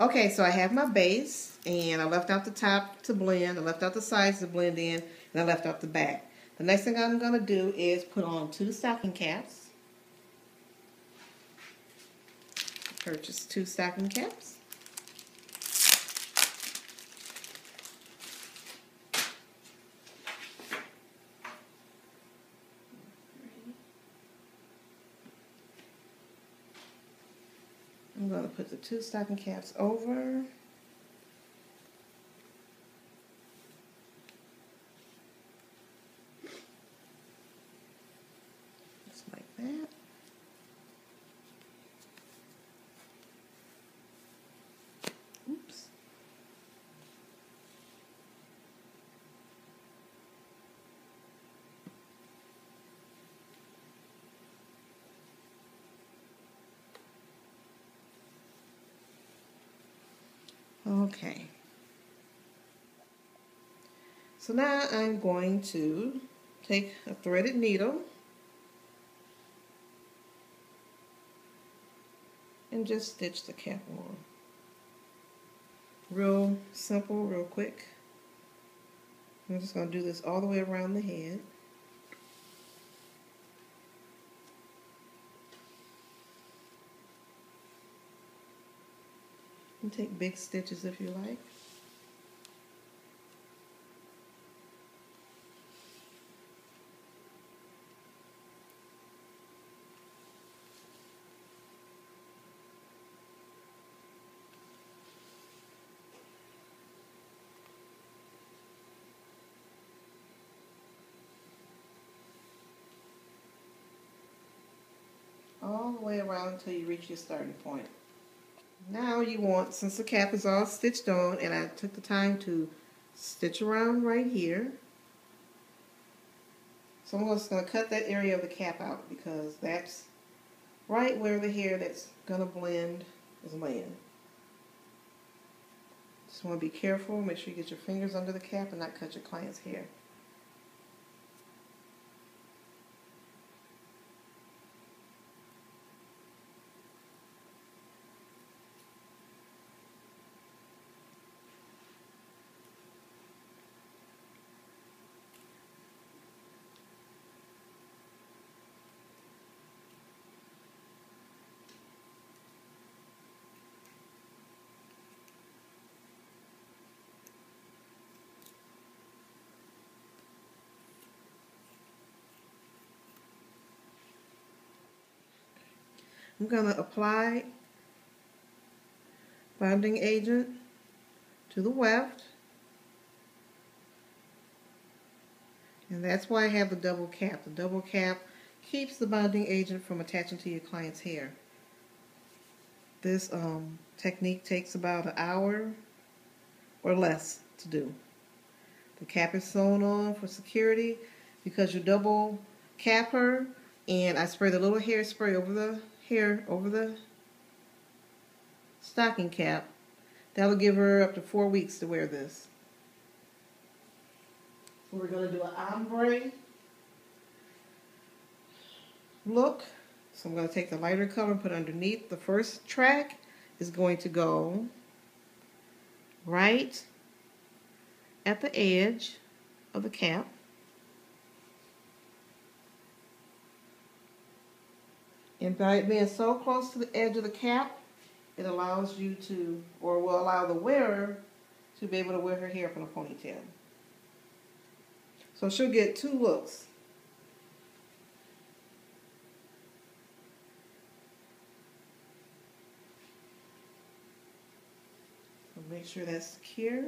Okay, so I have my base, and I left out the top to blend, I left out the sides to blend in, and I left out the back. The next thing I'm going to do is put on 2 stocking caps. Purchase 2 stocking caps. I'm going to put the 2 stocking caps over. Just like that. Oops. Okay. So now I'm going to take a threaded needle and just stitch the cap on. Real simple, real quick. I'm just going to do this all the way around the head. And take big stitches if you like. All the way around until you reach your starting point. Now you want, since the cap is all stitched on, and I took the time to stitch around right here, so I'm just going to cut that area of the cap out because that's right where the hair that's going to blend is laying. Just want to be careful, make sure you get your fingers under the cap and not cut your client's hair. I'm going to apply bonding agent to the weft, and that's why I have the double cap. The double cap keeps the bonding agent from attaching to your client's hair. This technique takes about an hour or less to do. The cap is sewn on for security because you double cap her, and I spray the little hairspray over the hair, over the stocking cap. That'll give her up to 4 weeks to wear this. So we're going to do an ombre look. So I'm going to take the lighter color and put it underneath. The first track is going to go right at the edge of the cap. And by it being so close to the edge of the cap, it allows you to, or will allow the wearer to be able to wear her hair up in a ponytail. So she'll get 2 looks. So make sure that's secure.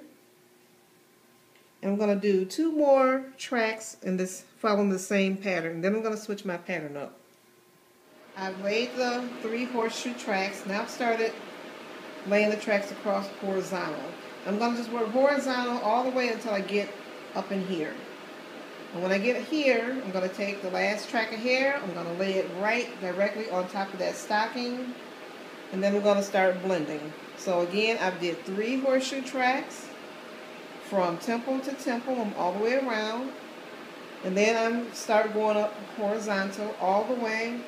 And I'm going to do 2 more tracks in this, following the same pattern. Then I'm going to switch my pattern up. I've laid the 3 horseshoe tracks. Now I've started laying the tracks across horizontal. I'm going to just work horizontal all the way until I get up in here. And when I get here, I'm going to take the last track of hair, I'm going to lay it right directly on top of that stocking, and then we're going to start blending. So again, I did 3 horseshoe tracks from temple to temple, all the way around, and then I'm start going up horizontal all the way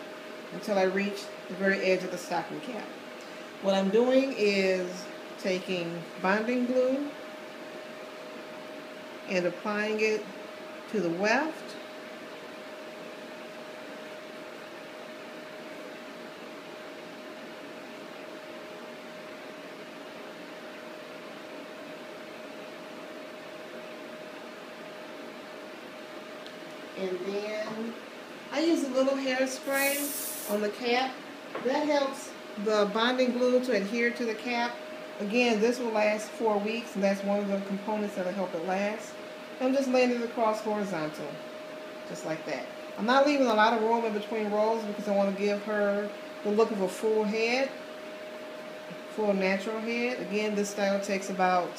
until I reach the very edge of the stocking cap. What I'm doing is taking bonding glue and applying it to the weft. And then I use a little hairspray on the cap. That helps the bonding glue to adhere to the cap. Again, this will last 4 weeks, and that's one of the components that will help it last. I'm just laying it across horizontal, just like that. I'm not leaving a lot of room in between rows because I want to give her the look of a full head, full natural head. Again, this style takes about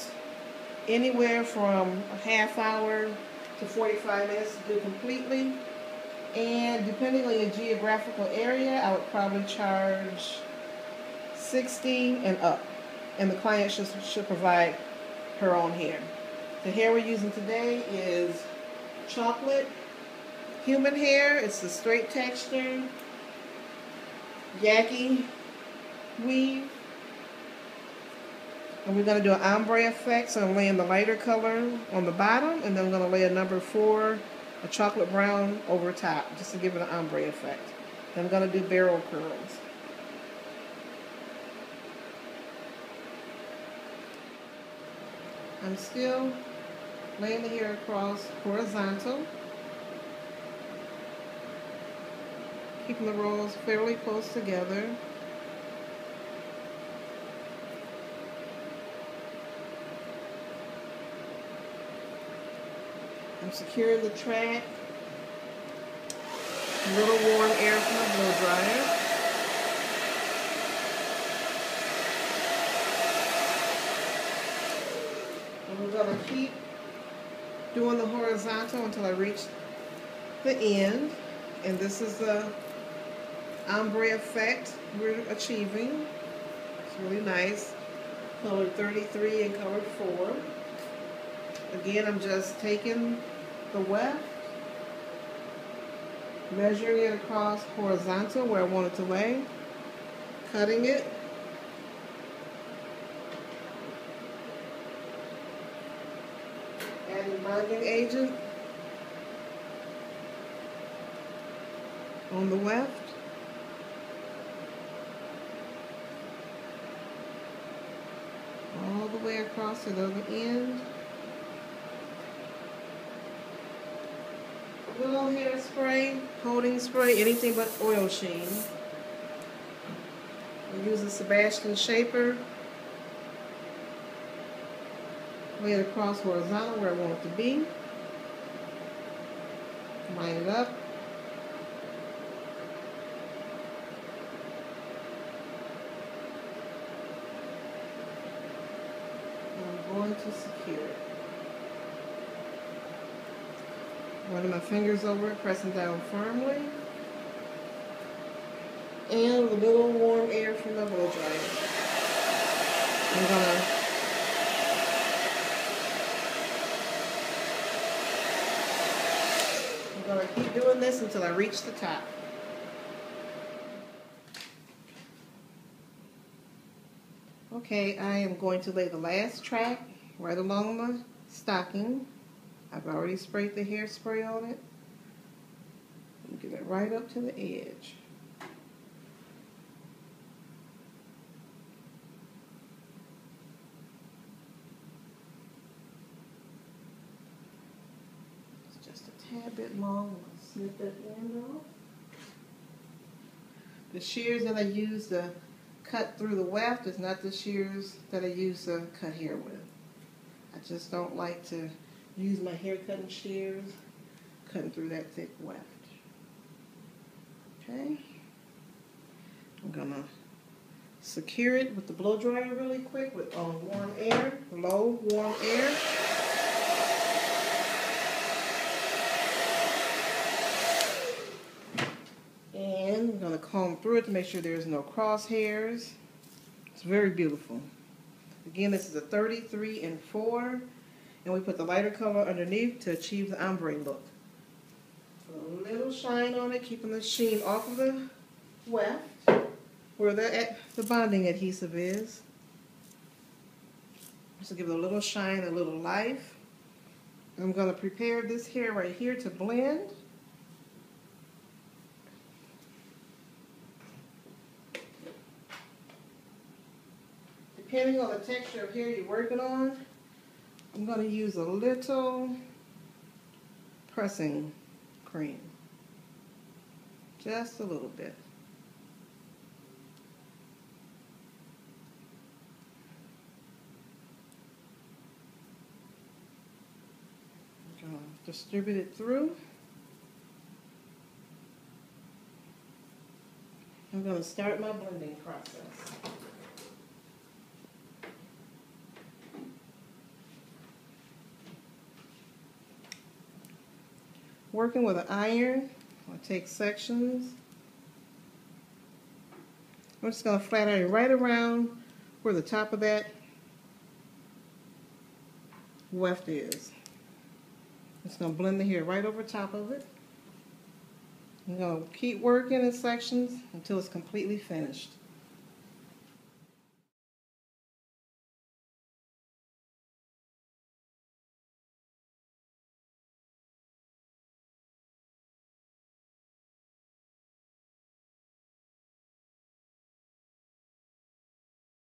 anywhere from a half hour to 45 minutes to do completely. And depending on your geographical area, I would probably charge $60 and up. And the client should provide her own hair. The hair we're using today is chocolate human hair. It's the straight texture, yaki weave. And we're going to do an ombre effect, so I'm laying the lighter color on the bottom, and then I'm going to lay a number 4, a chocolate brown, over top, just to give it an ombre effect. Then I'm going to do barrel curls. I'm still laying the hair across horizontal, keeping the rows fairly close together. I'm securing the track. A little warm air from the blow dryer. And we're going to keep doing the horizontal until I reach the end. And this is the ombre effect we're achieving. It's really nice. Color 33 and color 4. Again, I'm just taking the weft, measuring it across horizontal where I want it to lay, cutting it, adding bonding agent on the weft, all the way across to the other end. Little hairspray, holding spray, anything but oil sheen. I'm using Sebastian Shaper. Lay it across horizontal where I want it to be. Line it up. And I'm going to secure it. Running my fingers over it, pressing down firmly. And a little warm air from the blow dryer. I'm gonna keep doing this until I reach the top. Okay, I am going to lay the last track right along the stocking. I've already sprayed the hairspray on it. And get it right up to the edge. It's just a tad bit long. I'll snip that end off. The shears that I use to cut through the weft is not the shears that I use to cut hair with. I just don't like to use my hair cutting shears cutting through that thick weft. Okay. I'm gonna secure it with the blow dryer really quick with warm air, low warm air. And I'm gonna comb through it to make sure there's no crosshairs. It's very beautiful. Again, this is a 33 and 4. And we put the lighter color underneath to achieve the ombre look. Put a little shine on it, keeping the sheen off of the weft, where the bonding adhesive is. just to give it a little shine, a little life. I'm going to prepare this hair right here to blend. Depending on the texture of hair you're working on, I'm going to use a little pressing cream. Just a little bit. I'm going to distribute it through. I'm going to start my blending process. Working with an iron, I'll take sections. I'm just going to flat iron right around where the top of that weft is. Just going to blend the hair right over top of it. I'm going to keep working in sections until it's completely finished.